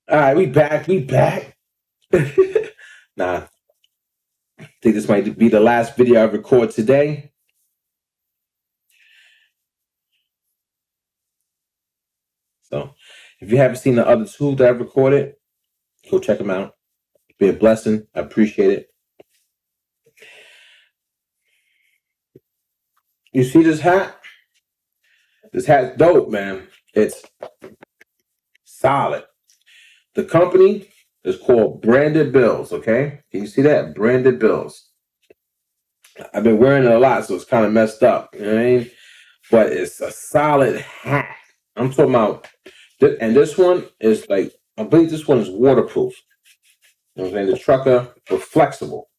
All right, we back. We back. Nah, I think this might be the last video I record today. So, if you haven't seen the other two that I've recorded, go check them out. Be a blessing. I appreciate it. You see this hat? This hat's dope, man. It's solid. The company is called Branded Bills, okay? Can you see that? Branded Bills. I've been wearing it a lot, so it's kind of messed up. You know what I mean? But it's a solid hat. I'm talking about, and this one is like, I believe this one is waterproof. You know what I'm saying? The trucker, but flexible,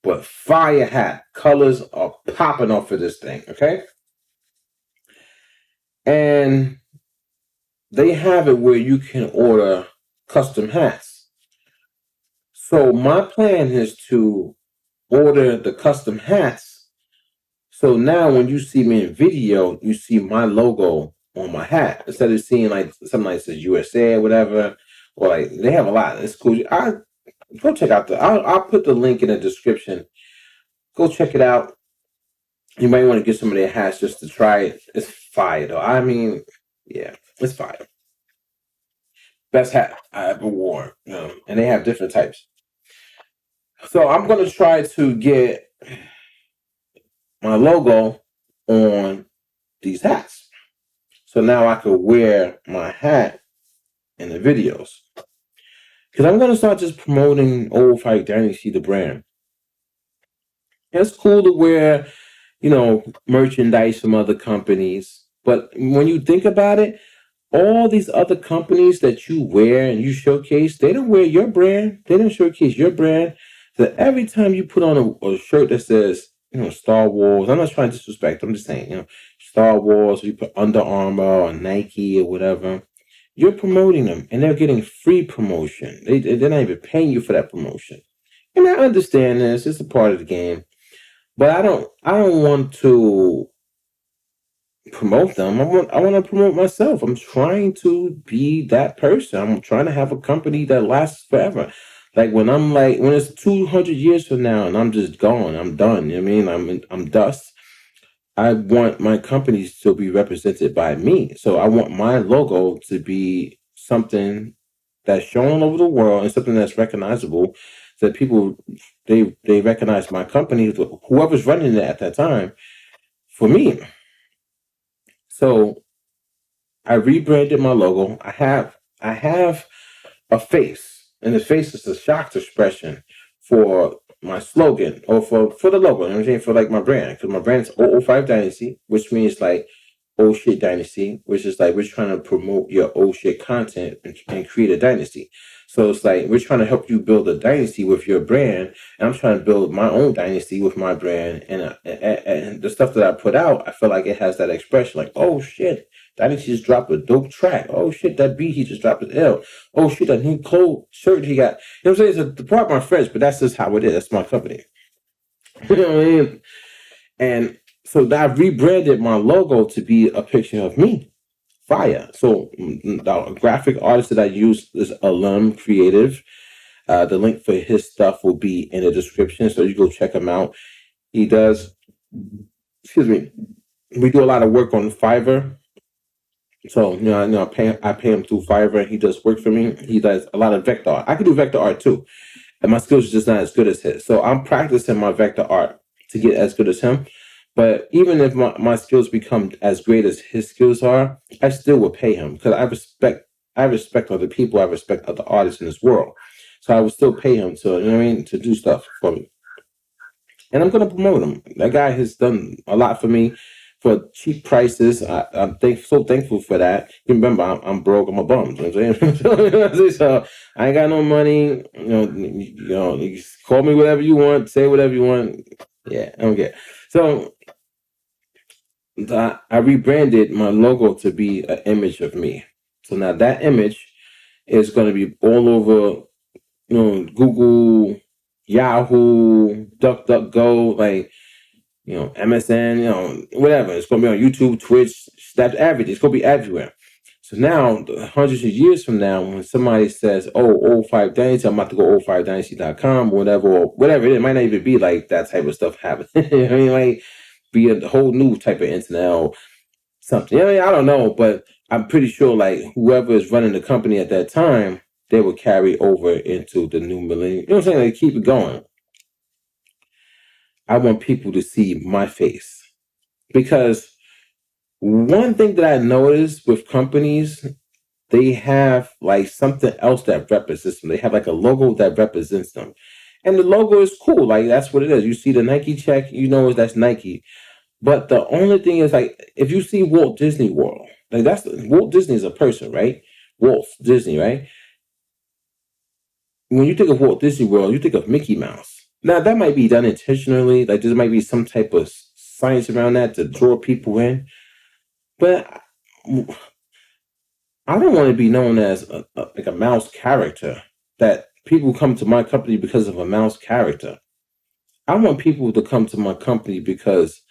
but fire hat. Colors are popping off of this thing, okay? And they have it where you can order custom hats. So my plan is to order the custom hats. So now when you see me in video, you see my logo on my hat instead of seeing like something like says USA or whatever. Or like they have a lot. It's cool. I go check out I'll put the link in the description. Go check it out. You might want to get some of their hats just to try it. It's fire though. I mean, yeah, it's fire. Best hat I ever wore. And they have different types. So I'm gonna try to get my logo on these hats. So now I could wear my hat in the videos. Because I'm going to start just promoting Old Fight Dynasty, the brand. It's cool to wear, merchandise from other companies. But when you think about it, all these other companies that you wear and you showcase, they don't wear your brand. They don't showcase your brand. So every time you put on a shirt that says, Star Wars, I'm not trying to disrespect. I'm just saying, Star Wars, or you put Under Armour or Nike or whatever, you're promoting them and they're getting free promotion. They're not even paying you for that promotion. And I understand this. It's a part of the game. But I don't want to promote them. I want to promote myself. I'm trying to be that person. I'm trying to have a company that lasts forever. Like when it's 200 years from now and I'm just gone, I'm done. You know what I mean? I'm dust. I want my companies to be represented by me. So I want my logo to be something that's shown all over the world and something that's recognizable, so that people they recognize my company, whoever's running it at that time, for me. So I rebranded my logo. I have a face, and the face is a shocked expression for my slogan or for the logo. You know what I'm saying? For like my brand, because my brand is 005 Dynasty, which means like oh shit dynasty, which is like we're trying to promote your oh shit content and create a dynasty. So it's like we're trying to help you build a dynasty with your brand, and I'm trying to build my own dynasty with my brand. And the stuff that I put out, I feel like it has that expression, like oh shit, Dynasty just dropped a dope track. Oh shit, that beat he just dropped an L. Oh shit, that new cold shirt he got. You know what I'm saying? It's the part of my friends, but that's just how it is. That's my company. You know what I mean? And so I rebranded my logo to be a picture of me. Fire. So the graphic artist that I use is Alum Creative. The link for his stuff will be in the description, so you go check him out. He does, excuse me, we do a lot of work on Fiverr. So I pay him through Fiverr. He does work for me. He does a lot of vector art. I can do vector art too, and my skills are just not as good as his. So I'm practicing my vector art to get as good as him. But even if my skills become as great as his skills are, I still will pay him because I respect other people. I respect other artists in this world. So I would still pay him to do stuff for me. And I'm gonna promote him. That guy has done a lot for me for cheap prices. I'm so thankful for that. You remember, I'm broke. I'm a bum. You know what I'm saying? So I ain't got no money. You call me whatever you want. Say whatever you want. Yeah, I don't get. So I rebranded my logo to be an image of me. So now that image is going to be all over, Google, Yahoo, DuckDuckGo, like, MSN, whatever. It's going to be on YouTube, Twitch, Snap, everything. It's going to be everywhere. So now, hundreds of years from now, when somebody says, "Oh, Old Five Dynasty," I'm about to go old5dynasty.com, or whatever it might not even be like that type of stuff happening. I mean, it might be a whole new type of internet or something. I mean, I don't know, but I'm pretty sure like whoever is running the company at that time, they will carry over into the new millennium. You know what I'm saying? They keep it going. I want people to see my face because one thing that I noticed with companies, they have like something else that represents them. They have like a logo that represents them. And the logo is cool. Like that's what it is. You see the Nike check, you know that's Nike. But the only thing is like if you see Walt Disney World, like that's Walt Disney is a person, right? Walt Disney, right? When you think of Walt Disney World, you think of Mickey Mouse. Now that might be done intentionally, like there might be some type of science around that to draw people in. But I don't want to be known as like a mouse character. That people come to my company because of a mouse character. I want people to come to my company because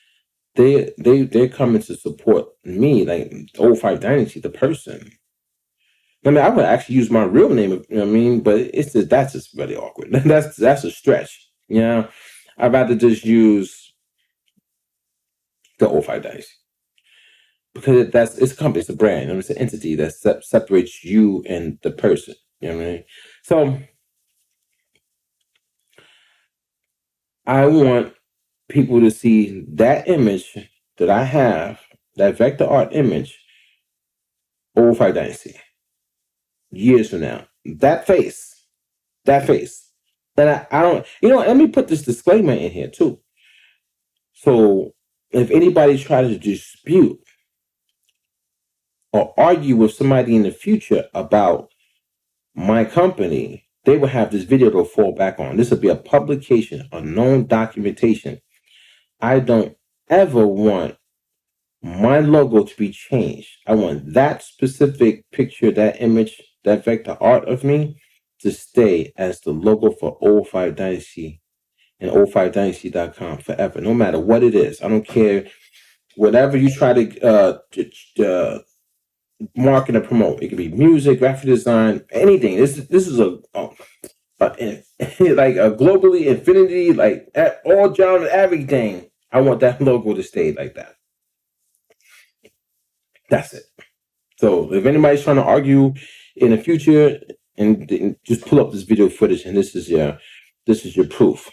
they're coming to support me, like Old Five Dynasty, the person. I mean, I would actually use my real name, you know what I mean, but that's just really awkward. That's a stretch, you know. I'd rather just use the Old Five Dynasty because it's a company, it's a brand, it's an entity that separates you and the person. You know what I mean? So I want people to see that image that I have, that vector art image, Old Five Dynasty, years from now. That face, that face. And I don't, let me put this disclaimer in here too. So if anybody tries to dispute or argue with somebody in the future about my company, they will have this video to fall back on. This will be a publication, a known documentation. I don't ever want my logo to be changed. I want that specific picture, that image, that vector art of me to stay as the logo for Old Five Dynasty and old5dynasty.com forever, no matter what it is. I don't care. Whatever you try to market and promote, it could be music, graphic design, anything. This is like a globally infinity, like all genre, everything. I want that logo to stay like that. That's it. So if anybody's trying to argue in the future, and just pull up this video footage, and this is your proof.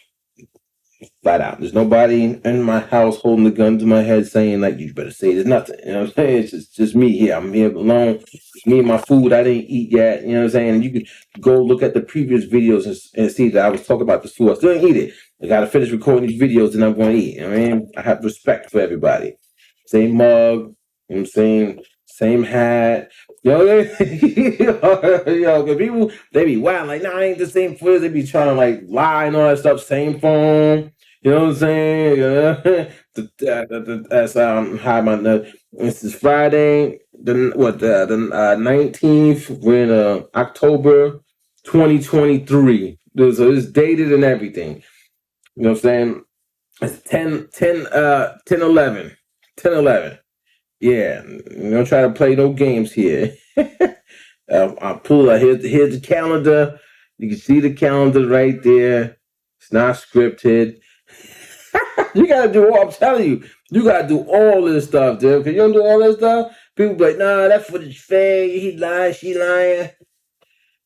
Flat out. There's nobody in my house holding the gun to my head saying like you better say there's nothing. You know what I'm saying? It's just me here. I'm here alone. It's me and my food I didn't eat yet. You know what I'm saying? And you could go look at the previous videos and see that I was talking about this food. I still didn't eat it. I gotta finish recording these videos and I'm gonna eat. You know what I mean? I have respect for everybody. Same mug, you know what I'm saying? Same hat. Cause people they be wild like, nah, I ain't the same footage. They be trying to like lie and all that stuff. Same phone. You know what I'm saying? That's how my this is Friday, the 19th. We're in October 2023. So it's dated and everything. You know what I'm saying? It's 10 11. 10 11. Yeah, don't try to play no games here. I pull out here's the calendar. You can see the calendar right there. It's not scripted. You gotta do all. I'm telling you gotta do all this stuff, dude. Cause you don't do all this stuff. People be like, nah, that footage fake. He lying, she lying.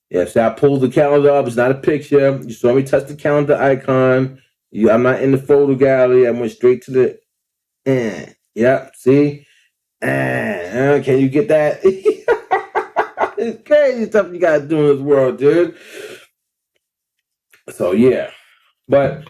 Yeah, so I pulled the calendar up. It's not a picture. You saw me touch the calendar icon. I'm not in the photo gallery. I went straight to the. Yep. See. Can you get that? It's crazy stuff you gotta do in this world, dude. So yeah, but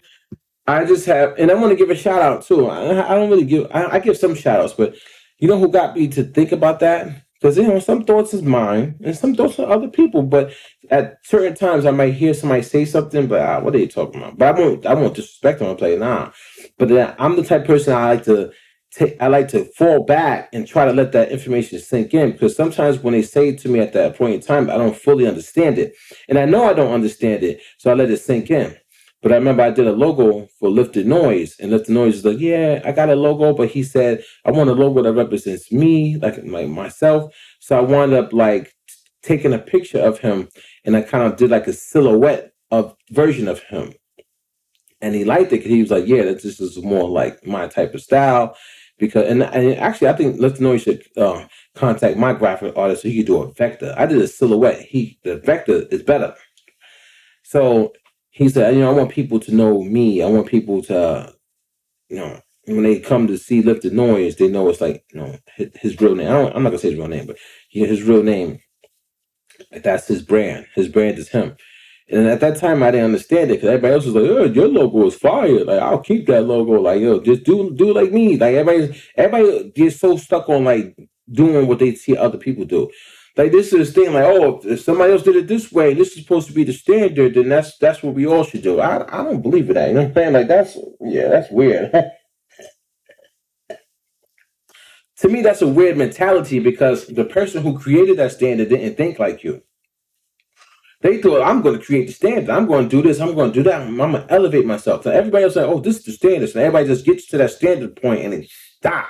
I just have, and I want to give a shout out too. I don't really give. I give some shout outs, but you know who got me to think about that? Because some thoughts is mine and some thoughts are other people. But at certain times, I might hear somebody say something, but what are you talking about? But I won't disrespect them. I'm like, nah. But then I'm the type of person I like to fall back and try to let that information sink in, because sometimes when they say it to me at that point in time, I don't fully understand it. And I know I don't understand it, so I let it sink in. But I remember I did a logo for Lifted Noise, and Lifted Noise is like, yeah, I got a logo, but he said I want a logo that represents me, like myself. So I wound up like taking a picture of him, and I kind of did like a silhouette of version of him, and he liked it because he was like, yeah, this is more like my type of style. Because and actually, I think Lifted Noise should contact my graphic artist so he could do a vector. I did a silhouette. The vector is better. So he said, I want people to know me. I want people to, when they come to see Lifted Noise, they know it's like, his real name. I'm not gonna say his real name, but his real name. That's his brand. His brand is him. And at that time, I didn't understand it because everybody else was like, "Oh, your logo is fire! Like, I'll keep that logo. Like, just do like me." Like everybody gets so stuck on like doing what they see other people do. Like this is the thing. Like, oh, if somebody else did it this way, this is supposed to be the standard. Then that's what we all should do. I don't believe in that. You know what I'm saying? Like that's weird. To me, that's a weird mentality because the person who created that standard didn't think like you. They thought, I'm going to create the standard. I'm going to do this. I'm going to do that. I'm going to elevate myself. So everybody else like, oh, this is the standard. So everybody just gets to that standard point and then stop.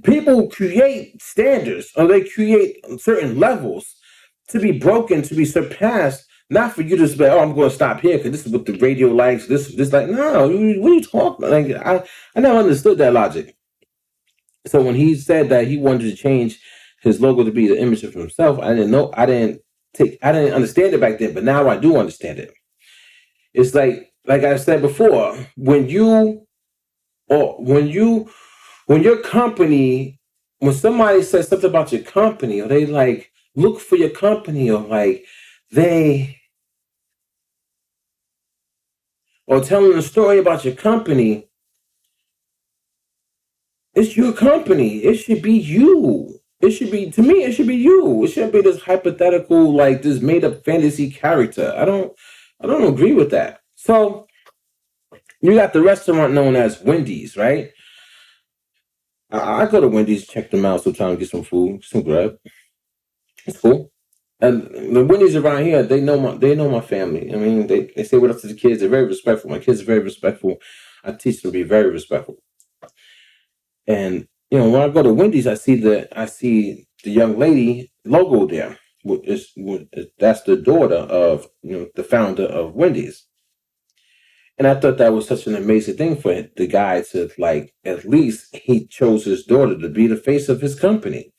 People create standards or they create certain levels to be broken, to be surpassed. Not for you to say, oh, I'm going to stop here because this is what the radio likes. This like, no, what are you talking about? Like, I never understood that logic. So when he said that he wanted to change his logo to be the image of himself, I didn't know. I didn't understand it back then, but now I do understand it. It's like I said before, when your company, when somebody says something about your company, or they like look for your company, or like they or telling a story about your company, it's your company. It should be you. It should be, to me, it should be you. It shouldn't be this hypothetical, like this made up fantasy character. I don't agree with that. So you got the restaurant known as Wendy's, right? I go to Wendy's, check them out sometimes, get some food, some grub. It's cool. And the Wendy's around here, they know my family. I mean, they say what up to the kids. They're very respectful. My kids are very respectful. I teach them to be very respectful. And when I go to Wendy's, I see the young lady logo there. That's the daughter of the founder of Wendy's. And I thought that was such an amazing thing for the guy to like. At least he chose his daughter to be the face of his company.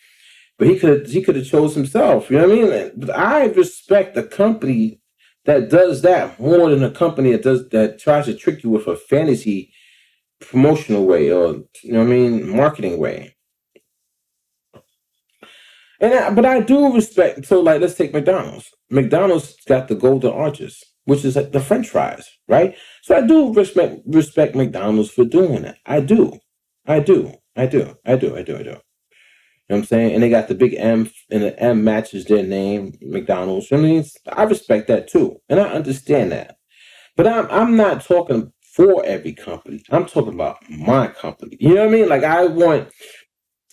But he could have chose himself. You know what I mean? But I respect a company that does that more than a company that tries to trick you with a fantasy promotional way, or marketing way. But I do respect. So like, let's take McDonald's. McDonald's got the golden arches, which is like the French fries, right? So I do respect McDonald's for doing that. I do, I do, I do, I do, I do, I do. You know what I'm saying? And they got the big M, and the M matches their name, McDonald's. I mean, I respect that too, and I understand that. But I'm not talking for every company. I'm talking about my company. You know what I mean? Like I want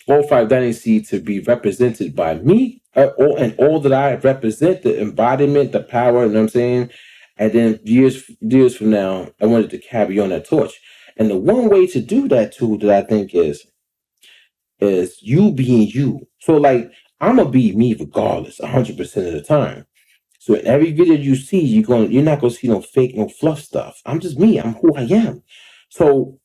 all five Dynasty to be represented by me, and all that I represent, the embodiment, the power. You know what I'm saying? And then years from now, I wanted to carry on that torch. And the one way to do that too, that I think is you being you. So like I'm gonna be me regardless, 100% of the time. So in every video you see, you're not gonna see no fake, no fluff stuff. I'm just me. I'm who I am. So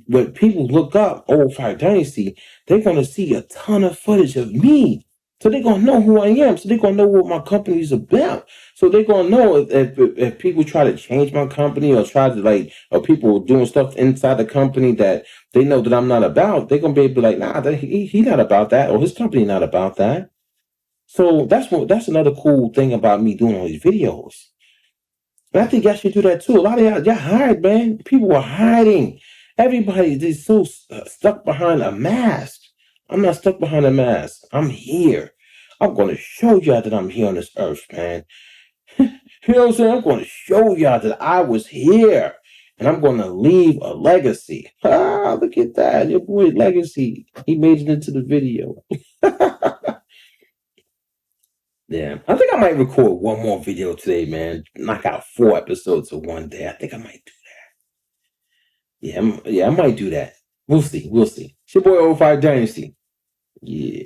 when people look up Old Fire Dynasty, they're gonna see a ton of footage of me. So they're gonna know who I am. So they're gonna know what my company is about. So they're gonna know if people try to change my company, or try to like, or people doing stuff inside the company that they know that I'm not about. They're gonna be able to be like, nah, he not about that, or his company not about that. So that's another cool thing about me doing all these videos. And I think y'all should do that too. A lot of y'all hide, man. People are hiding. Everybody is so stuck behind a mask. I'm not stuck behind a mask. I'm here. I'm going to show y'all that I'm here on this earth, man. You know what I'm saying? I'm going to show y'all that I was here. And I'm going to leave a legacy. Ah, look at that. Your boy Legacy. He made it into the video. Yeah, I think I might record one more video today, man. Knock out 4 episodes in one day. I think I might do that. Yeah, I might do that. We'll see. It's your boy 05 Dynasty. Yeah.